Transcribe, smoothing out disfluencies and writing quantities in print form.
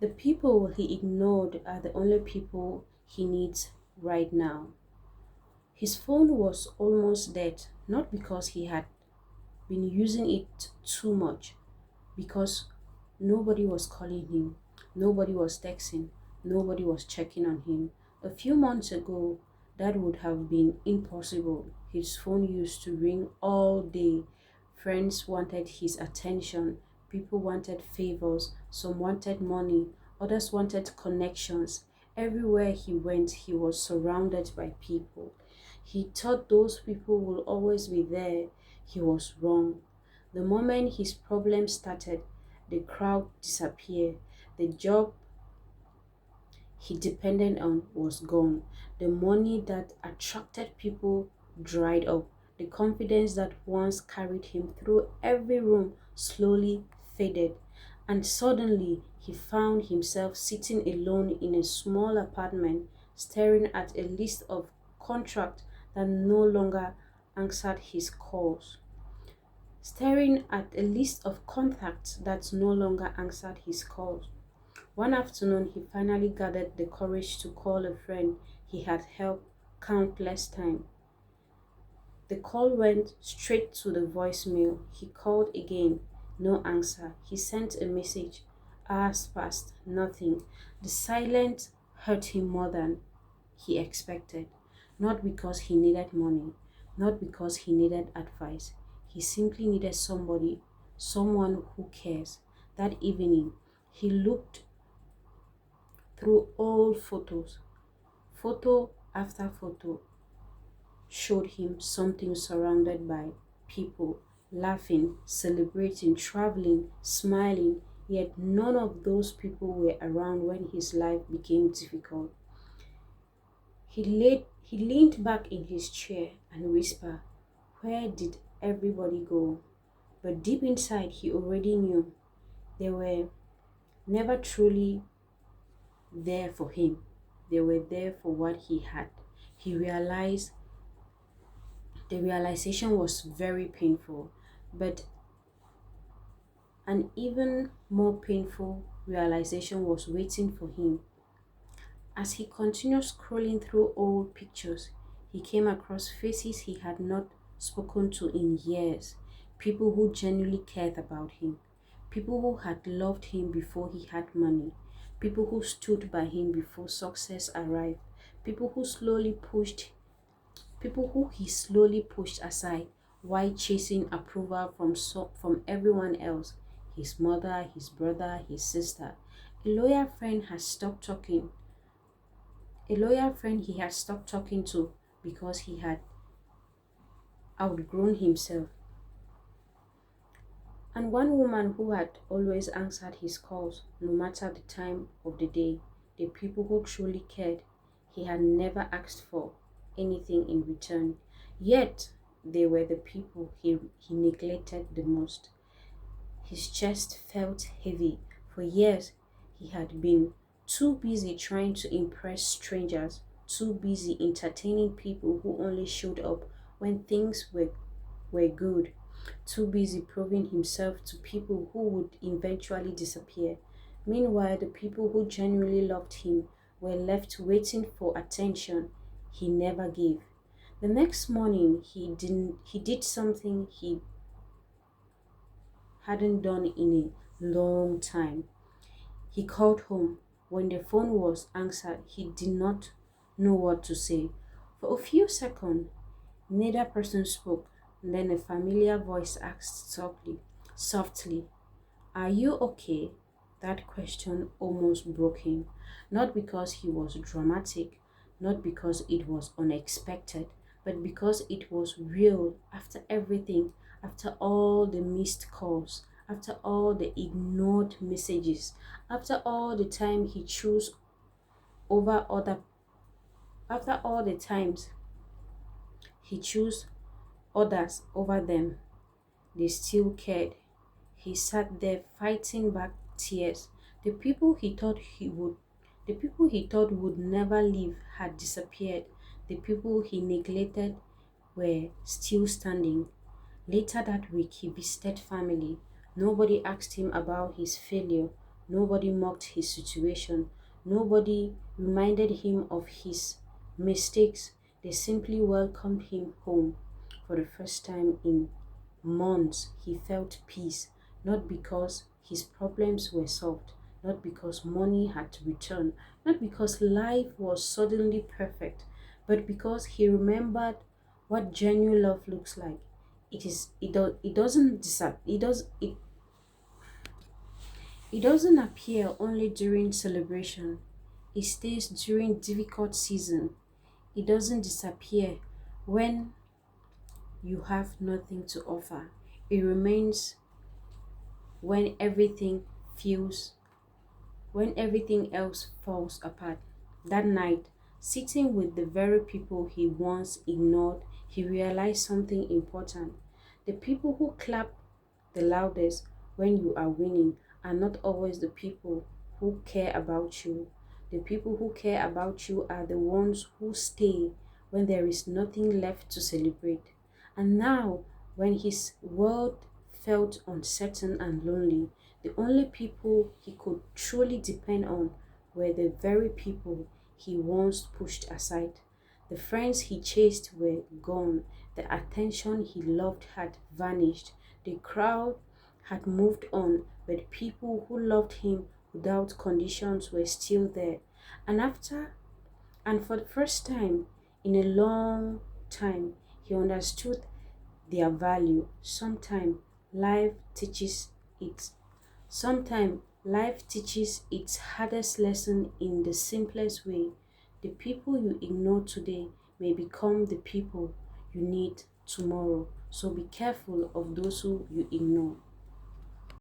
The people he ignored are the only people he needs right now. His phone was almost dead, not because he had been using it too much, because nobody was calling him, nobody was texting, nobody was checking on him. A few months ago, that would have been impossible. His phone used to ring all day. Friends wanted his attention, people wanted favors, some wanted money, others wanted connections. Everywhere he went, he was surrounded by people. He thought those people will always be there. He was wrong. The moment his problem started, the crowd disappeared. The job he depended on was gone. The money that attracted people dried up. The confidence that once carried him through every room slowly faded. And suddenly he found himself sitting alone in a small apartment, staring at a list of contracts that no longer answered his calls. Staring at a list of contacts that no longer answered his calls. One afternoon, he finally gathered the courage to call a friend he had helped countless times. The call went straight to the voicemail. He called again, no answer. He sent a message. Hours passed, nothing. The silence hurt him more than he expected. Not because he needed money, not because he needed advice. He simply needed somebody, someone who cares. That evening, he looked through old photos. Photo after photo showed him something surrounded by people, laughing, celebrating, traveling, smiling, yet none of those people were around when his life became difficult. He leaned back in his chair and whispered, "Where did everybody go?" But deep inside, he already knew they were never truly there for him. They were there for what he had. He realized the realization was very painful, but an even more painful realization was waiting for him. As he continued scrolling through old pictures, he came across faces he had not spoken to in years, people who genuinely cared about him, people who had loved him before he had money, people who stood by him before success arrived, people who slowly pushed people who he slowly pushed aside while chasing approval from everyone else, his mother, his brother, his sister. A loyal friend has stopped talking. A loyal friend he had stopped talking to because he had outgrown himself. And one woman who had always answered his calls, no matter the time of the day, the people who truly cared, he had never asked for anything in return. Yet, they were the people he neglected the most. His chest felt heavy. For years, he had been too busy trying to impress strangers, too busy entertaining people who only showed up when were good, too busy proving himself to people who would eventually disappear. Meanwhile, the people who genuinely loved him were left waiting for attention he never gave. The next morning, he did something he hadn't done in a long time. He called home. When the phone was answered, he did not know what to say. For a few seconds, neither person spoke. Then a familiar voice asked softly, "Are you okay?" That question almost broke him. Not because he was dramatic, not because it was unexpected, but because it was real after everything, after all the missed calls, after all the ignored messages, after all the time he chose over other after all the times he chose others over them. They still cared. He sat there fighting back tears. The people he thought he would the people he thought would never leave had disappeared. The people he neglected were still standing. Later that week he visited family. Nobody asked him about his failure. Nobody mocked his situation. Nobody reminded him of his mistakes. They simply welcomed him home. For the first time in months, he felt peace, not because his problems were solved, not because money had to return, not because life was suddenly perfect, but because he remembered what genuine love looks like. It doesn't it doesn't appear only during celebration. It stays during difficult season. It doesn't disappear when you have nothing to offer. It remains when feels when everything else falls apart. That night, sitting with the very people he once ignored, he realized something important. The people who clap the loudest when you are winning are not always the people who care about you. The people who care about you are the ones who stay when there is nothing left to celebrate. And now, when his world felt uncertain and lonely, the only people he could truly depend on were the very people he once pushed aside. The friends he chased were gone. The attention he loved had vanished. The crowd had moved on, but people who loved him without conditions were still there. And and for the first time in a long time, he understood their value. Life teaches it. Sometimes life teaches its hardest lesson in the simplest way. The people you ignore today may become the people you need tomorrow. So be careful of those who you ignore.